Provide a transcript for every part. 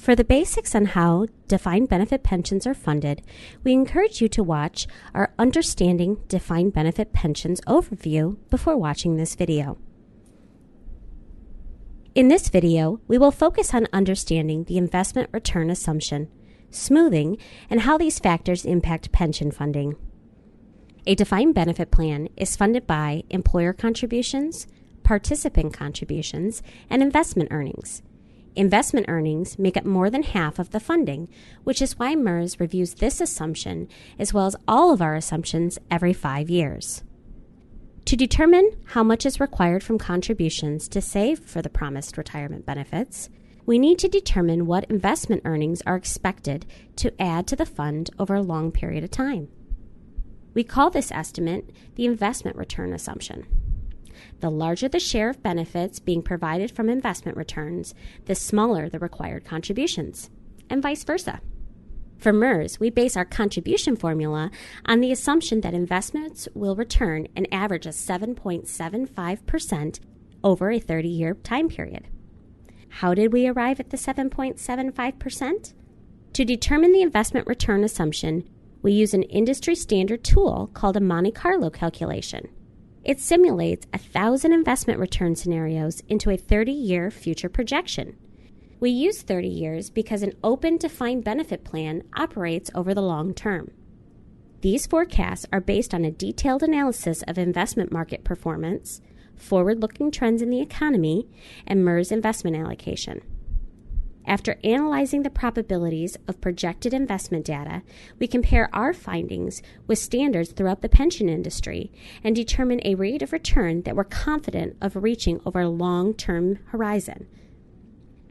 For the basics on how defined benefit pensions are funded, we encourage you to watch our Understanding Defined Benefit Pensions overview before watching this video. In this video, we will focus on understanding the investment return assumption, smoothing, and how these factors impact pension funding. A defined benefit plan is funded by employer contributions, participant contributions, and investment earnings. Investment earnings make up more than half of the funding, which is why MERS reviews this assumption as well as all of our assumptions every 5 years. To determine how much is required from contributions to save for the promised retirement benefits, we need to determine what investment earnings are expected to add to the fund over a long period of time. We call this estimate the investment return assumption. The larger the share of benefits being provided from investment returns, the smaller the required contributions, and vice versa. For MERS, we base our contribution formula on the assumption that investments will return an average of 7.75% over a 30-year time period. How did we arrive at the 7.75%? To determine the investment return assumption, we use an industry standard tool called a Monte Carlo calculation. It simulates 1,000 investment return scenarios into a 30-year future projection. We use 30 years because an open defined benefit plan operates over the long term. These forecasts are based on a detailed analysis of investment market performance, forward-looking trends in the economy, and MERS investment allocation. After analyzing the probabilities of projected investment data, we compare our findings with standards throughout the pension industry and determine a rate of return that we're confident of reaching over a long-term horizon.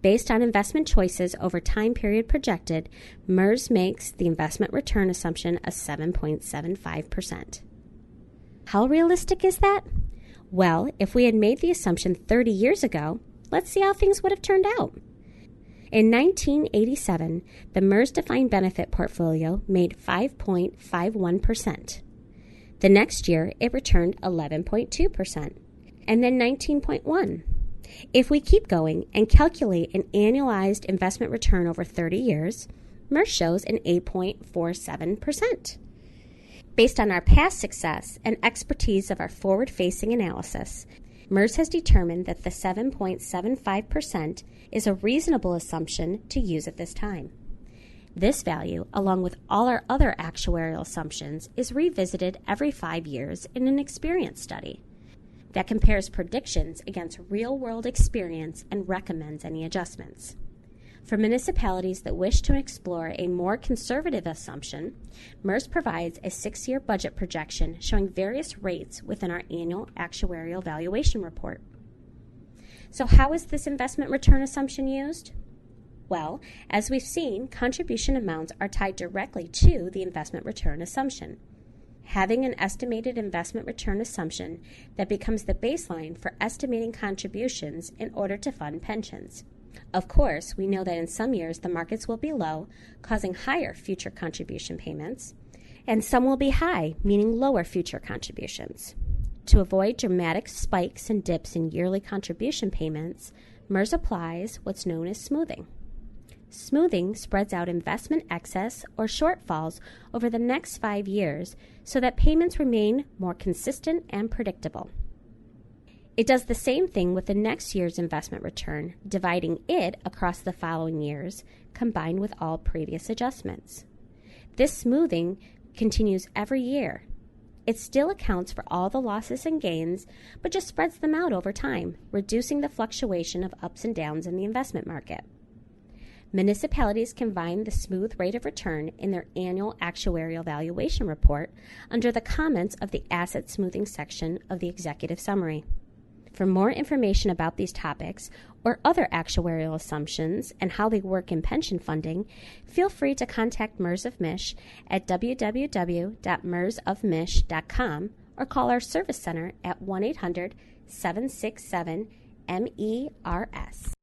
Based on investment choices over time period projected, MERS makes the investment return assumption a 7.75%. How realistic is that? Well, if we had made the assumption 30 years ago, let's see how things would have turned out. In 1987, the MERS defined benefit portfolio made 5.51%. The next year, it returned 11.2%, and then 19.1%. If we keep going and calculate an annualized investment return over 30 years, MERS shows an 8.47%. Based on our past success and expertise of our forward-facing analysis, MERS has determined that the 7.75% is a reasonable assumption to use at this time. This value, along with all our other actuarial assumptions, is revisited every 5 years in an experience study that compares predictions against real-world experience and recommends any adjustments. For municipalities that wish to explore a more conservative assumption, MERS provides a 6-year budget projection showing various rates within our annual actuarial valuation report. So how is this investment return assumption used? Well, as we've seen, contribution amounts are tied directly to the investment return assumption. Having an estimated investment return assumption that becomes the baseline for estimating contributions in order to fund pensions. Of course, we know that in some years the markets will be low, causing higher future contribution payments, and some will be high, meaning lower future contributions. To avoid dramatic spikes and dips in yearly contribution payments, MERS applies what's known as smoothing. Smoothing spreads out investment excess or shortfalls over the next 5 years so that payments remain more consistent and predictable. It does the same thing with the next year's investment return, dividing it across the following years, combined with all previous adjustments. This smoothing continues every year. It still accounts for all the losses and gains, but just spreads them out over time, reducing the fluctuation of ups and downs in the investment market. Municipalities can find the smooth rate of return in their annual actuarial valuation report under the comments of the asset smoothing section of the executive summary. For more information about these topics or other actuarial assumptions and how they work in pension funding, feel free to contact MERS of Mich at www.mersofmich.com or call our service center at 1-800-767-MERS.